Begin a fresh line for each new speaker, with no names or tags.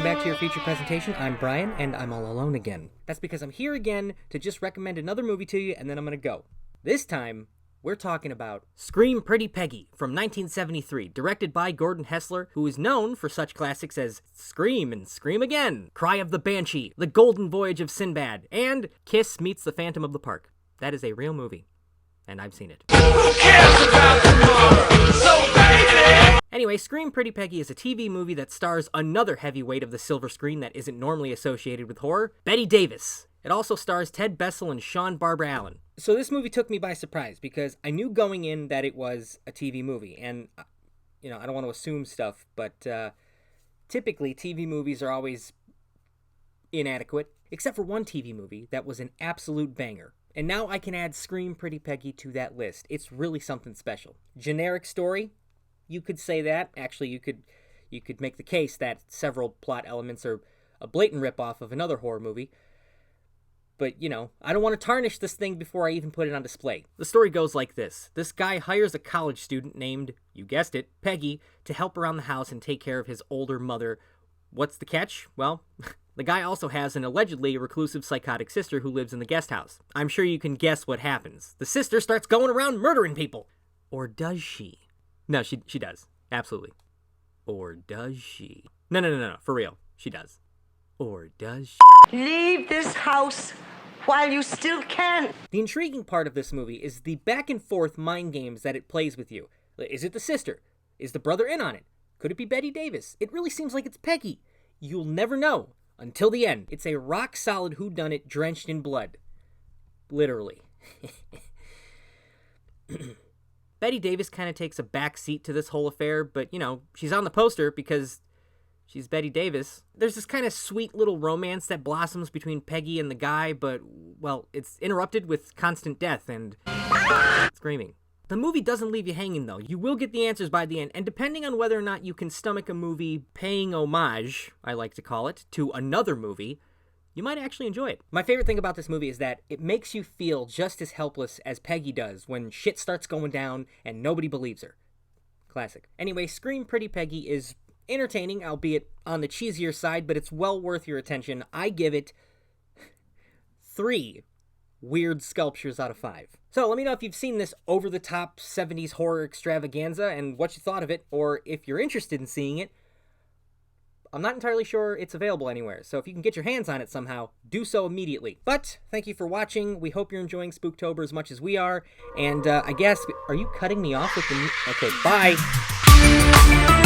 welcome back to your feature presentation. I'm Brian, and I'm all alone again. That's because I'm here again to just recommend another movie to you, and then I'm gonna go. This time, we're talking about Scream Pretty Peggy from 1973, directed by Gordon Hessler, who is known for such classics as Scream and Scream Again, Cry of the Banshee, The Golden Voyage of Sinbad, and Kiss Meets the Phantom of the Park. That is a real movie, and I've seen it. Who cares about tomorrow? So baby! Anyway, Scream Pretty Peggy is a TV movie that stars another heavyweight of the silver screen that isn't normally associated with horror, Bette Davis. It also stars Ted Bessel and Sean Barbara Allen. So this movie took me by surprise because I knew going in that it was a TV movie. And, I don't want to assume stuff, but typically TV movies are always inadequate, except for one TV movie that was an absolute banger. And now I can add Scream Pretty Peggy to that list. It's really something special. Generic story, you could say that. Actually, you could make the case that several plot elements are a blatant ripoff of another horror movie. But, I don't want to tarnish this thing before I even put it on display. The story goes like this. This guy hires a college student named, you guessed it, Peggy, to help around the house and take care of his older mother. What's the catch? Well, the guy also has an allegedly reclusive psychotic sister who lives in the guest house. I'm sure you can guess what happens. The sister starts going around murdering people. Or does she? No, she does. Absolutely. Or does she? No, for real. She does. Or does she?
Leave this house while you still can.
The intriguing part of this movie is the back and forth mind games that it plays with you. Is it the sister? Is the brother in on it? Could it be Bette Davis? It really seems like it's Peggy. You'll never know until the end. It's a rock-solid whodunit drenched in blood. Literally. Bette Davis kind of takes a back seat to this whole affair, but, she's on the poster because she's Bette Davis. There's this kind of sweet little romance that blossoms between Peggy and the guy, but, well, it's interrupted with constant death and screaming. The movie doesn't leave you hanging, though. You will get the answers by the end, and depending on whether or not you can stomach a movie paying homage, I like to call it, to another movie, you might actually enjoy it. My favorite thing about this movie is that it makes you feel just as helpless as Peggy does when shit starts going down and nobody believes her. Classic. Anyway, Scream Pretty Peggy is entertaining, albeit on the cheesier side, but it's well worth your attention. I give it 3 weird sculptures out of 5. So let me know if you've seen this over-the-top 70s horror extravaganza and what you thought of it, or if you're interested in seeing it. I'm not entirely sure it's available anywhere, so if you can get your hands on it somehow, do so immediately. But thank you for watching. We hope you're enjoying Spooktober as much as we are. And I guess, are you cutting me off with the... Okay, bye!